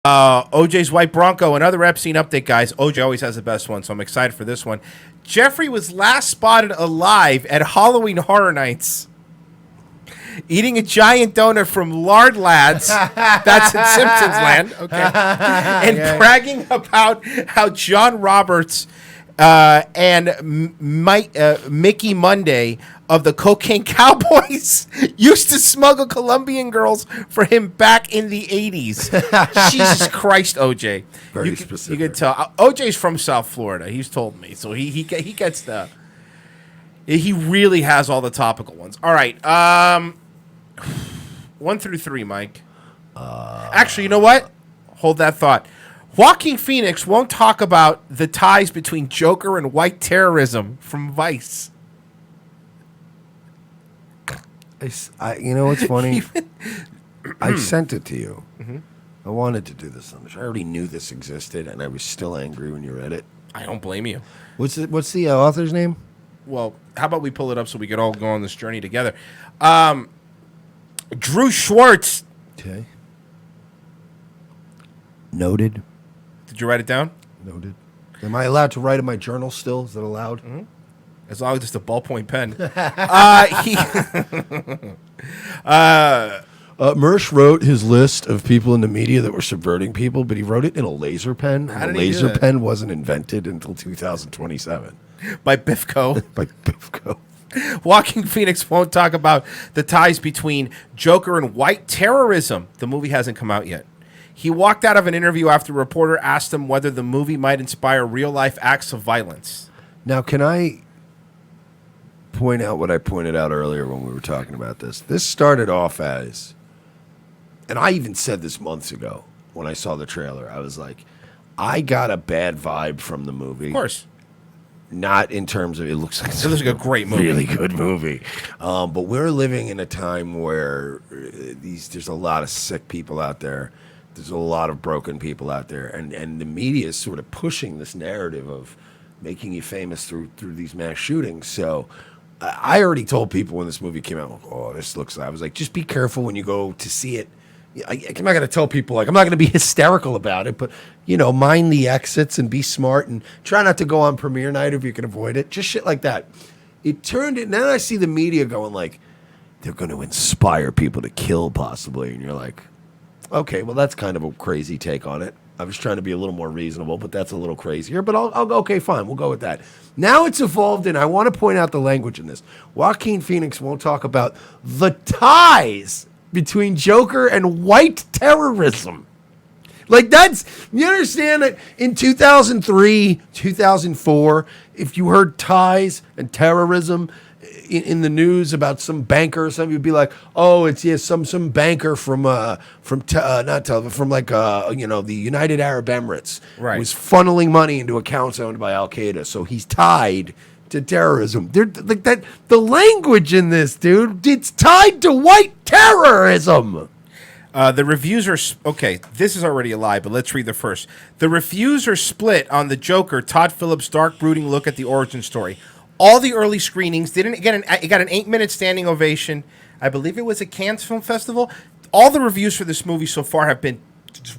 OJ's White Bronco, another Epstein update, guys. OJ always has the best one, so I'm excited for this one. Jeffrey was last spotted alive at Halloween Horror Nights, eating a giant donut from Lard Lads, that's in Simpsons land, okay, and bragging about how John Roberts and Mickey Monday of the Cocaine Cowboys used to smuggle Colombian girls for him back in the 80s. Jesus Christ, OJ. Very specific. You can tell. OJ's from South Florida. He's told me. So he gets the... He really has all the topical ones. All right. 1 through 3, Mike. Actually, you know what? Hold that thought. Joaquin Phoenix won't talk about the ties between Joker and white terrorism from Vice. You know what's funny? I sent it to you. Mm-hmm. I wanted to do this on the show. I already knew this existed, and I was still angry when you read it. I don't blame you. What's the author's name? Well, how about we pull it up so we could all go on this journey together? Drew Schwartz. Okay. Noted. Did you write it down? Noted. Am I allowed to write in my journal still? Is that allowed? Mm-hmm. As long as it's a ballpoint pen. Mersch wrote his list of people in the media that were subverting people, but he wrote it in a laser pen. And the laser pen wasn't invented until 2027. By Bifco. By Bifco. Joaquin Phoenix won't talk about the ties between Joker and white terrorism. The movie hasn't come out yet. He walked out of an interview after a reporter asked him whether the movie might inspire real-life acts of violence. Now, can I point out what I pointed out earlier when we were talking about this? This started off as, and I even said this months ago when I saw the trailer, I was like, I got a bad vibe from the movie. Of course. Not in terms of, it looks like a great movie. Really good movie. But we're living in a time where there's a lot of sick people out there. There's a lot of broken people out there. And the media is sort of pushing this narrative of making you famous through these mass shootings. So I already told people when this movie came out, oh, this looks, I was like, just be careful when you go to see it. I'm not going to tell people, like, I'm not going to be hysterical about it, but, you know, mind the exits and be smart and try not to go on premiere night if you can avoid it. Just shit like that. It turned it, now I see the media going like, they're going to inspire people to kill possibly. And you're like, okay, well, that's kind of a crazy take on it. I was trying to be a little more reasonable, but that's a little crazier. But I'll go, okay, fine, we'll go with that. Now it's evolved, and I want to point out the language in this. Joaquin Phoenix won't talk about the ties between Joker and white terrorism. Like, that's, you understand that in 2003, 2004, if you heard ties and terrorism in the news about some banker or something, you'd be like, oh, it's some banker from the United Arab Emirates, right, was funneling money into accounts owned by Al Qaeda, so he's tied to terrorism. They're like that. The language in this, dude, it's tied to white terrorism. The reviews are okay. This is already a lie, but let's read the first. The reviews are split on the Joker. Todd Phillips' dark, brooding look at the origin story. All the early screenings didn't get it got an 8-minute standing ovation. I believe it was at Cannes Film Festival. All the reviews for this movie so far have been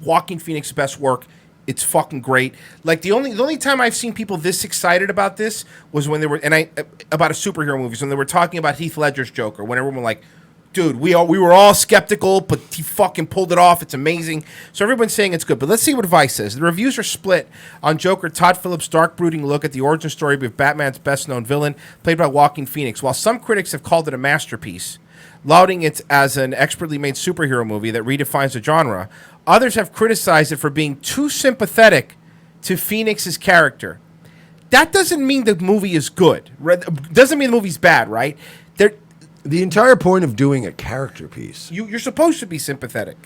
Joaquin Phoenix's best work. It's fucking great. Like, the only time I've seen people this excited about this was when they were about a superhero movies, when they were talking about Heath Ledger's Joker, when everyone was like, dude, we were all skeptical, but he fucking pulled it off. It's amazing. So everyone's saying it's good. But let's see what Vice says. The reviews are split on Joker. Todd Phillips' dark, brooding look at the origin story of Batman's best-known villain, played by Joaquin Phoenix. While some critics have called it a masterpiece, lauding it as an expertly made superhero movie that redefines the genre, others have criticized it for being too sympathetic to Phoenix's character. That doesn't mean the movie is good. Doesn't mean the movie's bad, right? The entire point of doing a character piece, you're supposed to be sympathetic.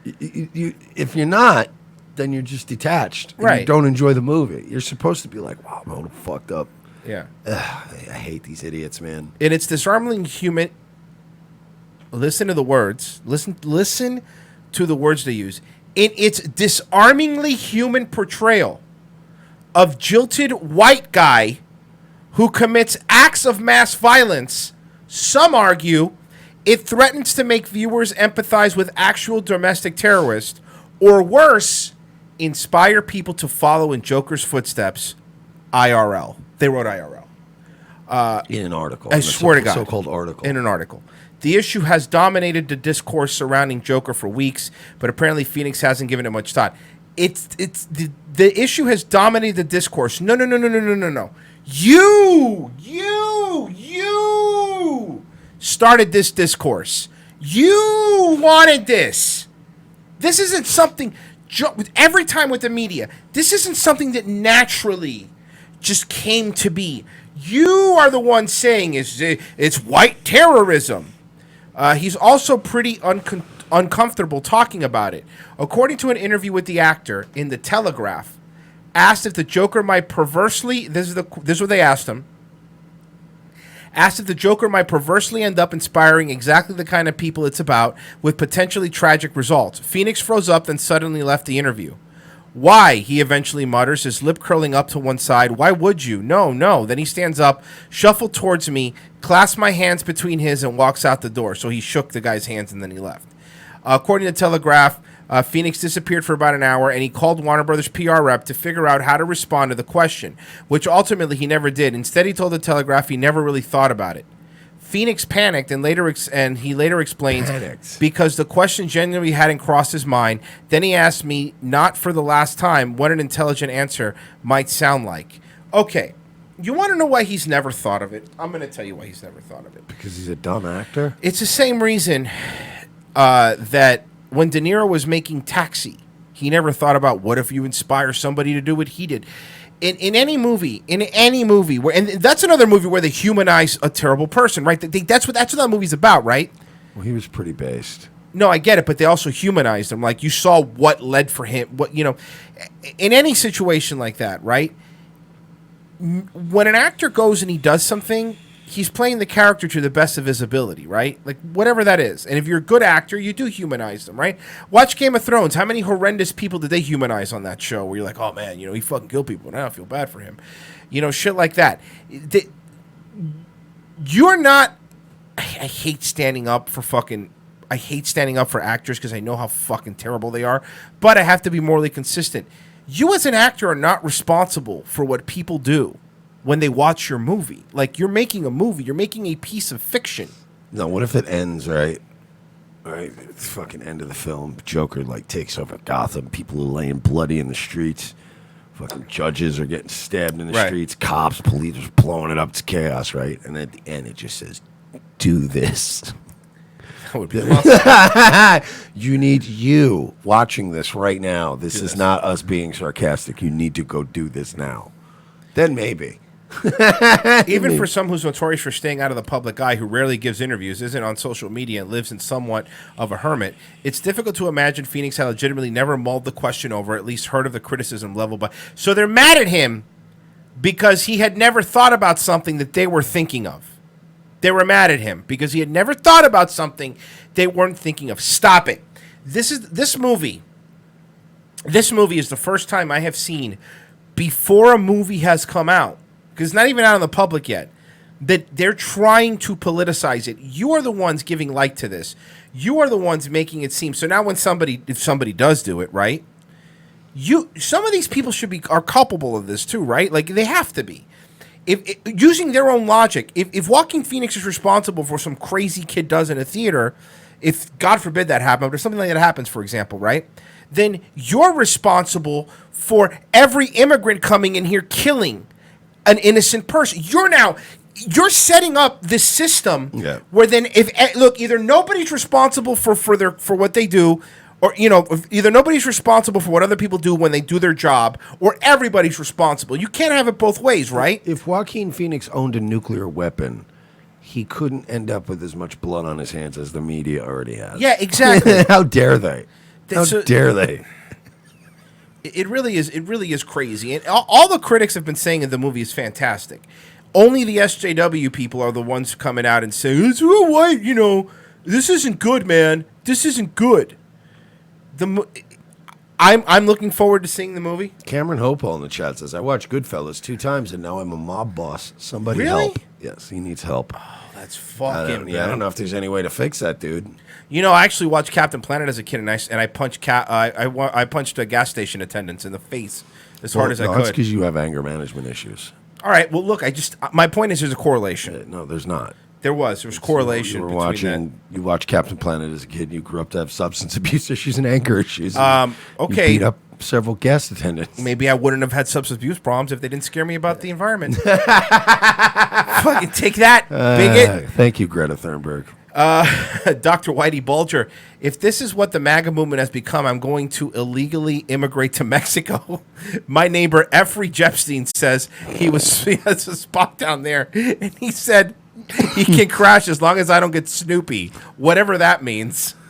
If you're not, then you're just detached. And right. You don't enjoy the movie. You're supposed to be like, wow, I'm all fucked up. Yeah. I hate these idiots, man. And it's disarmingly human. Listen to the words. Listen to the words they use. In its disarmingly human portrayal of jilted white guy who commits acts of mass violence, some argue it threatens to make viewers empathize with actual domestic terrorists Or worse, inspire people to follow in Joker's footsteps, IRL. They wrote IRL. In an article. I swear to God. So-called article. In an article. The issue has dominated the discourse surrounding Joker for weeks, but apparently Phoenix hasn't given it much thought. It's the issue has dominated the discourse. No. You started this discourse. You wanted this. This isn't something, every time with the media, this isn't something that naturally just came to be. You are the one saying it's white terrorism. He's also pretty uncomfortable talking about it. According to an interview with the actor in The Telegraph, asked if the Joker might perversely, this is what they asked him, asked if the Joker might perversely end up inspiring exactly the kind of people it's about with potentially tragic results. Phoenix froze up, then suddenly left the interview. Why? He eventually mutters, his lip curling up to one side. Why would you? No. Then he stands up, shuffled towards me, clasped my hands between his, and walks out the door. So he shook the guy's hands and then he left. According to Telegraph, Phoenix disappeared for about an hour, and he called Warner Brothers' PR rep to figure out how to respond to the question, which ultimately he never did. Instead, he told the Telegraph he never really thought about it. Phoenix panicked and he later explains because the question genuinely hadn't crossed his mind. Then he asked me, not for the last time, what an intelligent answer might sound like. Okay, you want to know why he's never thought of it? I'm going to tell you why he's never thought of it. Because he's a dumb actor? It's the same reason that when De Niro was making Taxi, he never thought about what if you inspire somebody to do what he did. In any movie, where, and that's another movie where they humanize a terrible person, right? That's what that movie's about, right? Well, he was pretty based. No, I get it, but they also humanized him. Like, you saw what led for him. In any situation like that, right? When an actor goes and he does something, he's playing the character to the best of his ability, right? Like, whatever that is. And if you're a good actor, you do humanize them, right? Watch Game of Thrones. How many horrendous people did they humanize on that show where you're like, oh, man, he fucking killed people, and I don't feel bad for him. Shit like that. You're not... I hate standing up for actors because I know how fucking terrible they are, but I have to be morally consistent. You as an actor are not responsible for what people do when they watch your movie. Like, you're making a movie. You're making a piece of fiction. No, what if it ends, right? Right, it's fucking end of the film. Joker, takes over Gotham. People are laying bloody in the streets. Fucking judges are getting stabbed in the streets. Cops, police are blowing it up. It's chaos, right? And at the end, it just says, do this. That would be awesome. You need you watching this right now. This is not us being sarcastic. You need to go do this now. Then maybe. Even for someone who's notorious for staying out of the public eye, who rarely gives interviews, isn't on social media, and lives in somewhat of a hermit, it's difficult to imagine Phoenix had legitimately never mulled the question over, at least heard of the criticism level. But so they're mad at him because he had never thought about something that they were thinking of. They were mad at him because he had never thought about something they weren't thinking of. Stop it. This movie is the first time I have seen, before a movie has come out, because it's not even out in the public yet, that they're trying to politicize it. You are the ones giving light to this. You are the ones making it seem. So now if somebody does do it, right? Some of these people are culpable of this too, right? Like, they have to be. If using their own logic, if Joaquin Phoenix is responsible for some crazy kid does in a theater, if God forbid that happened, or something like that happens, for example, right? Then you're responsible for every immigrant coming in here killing an innocent person. You're setting up this system where then either nobody's responsible for what they do, or either nobody's responsible for what other people do when they do their job, or everybody's responsible. You can't have it both ways, right? If Joaquin Phoenix owned a nuclear weapon, he couldn't end up with as much blood on his hands as the media already has. Yeah, exactly. How dare they? How dare they? It really is crazy. And all the critics have been saying that the movie is fantastic. Only the SJW people are the ones coming out and saying, it's real white, this isn't good, man. This isn't good. I'm looking forward to seeing the movie. Cameron Hopewell in the chat says, I watched Goodfellas 2 times and now I'm a mob boss. Somebody really? help. Yes, he needs help. Oh, That's fucking I don't know if there's any way to fix that, dude. You know, I actually watched Captain Planet as a kid, and I punched I punched a gas station attendants in the face as hard as I could. That's because you have anger management issues. All right, well, look, my point is there's a correlation. No, there's not. There was correlation. You were between watching. You watched Captain Planet as a kid. You grew up to have substance abuse issues and anger issues. Okay. You beat up several gas attendants. Maybe I wouldn't have had substance abuse problems if they didn't scare me about the environment. Fucking take that, bigot. Thank you, Greta Thunberg. Dr. Whitey Bulger, if this is what the MAGA movement has become, I'm going to illegally immigrate to Mexico. My neighbor, Effrey Jepstein, says he has a spot down there, and he said he can crash as long as I don't get Snoopy, whatever that means.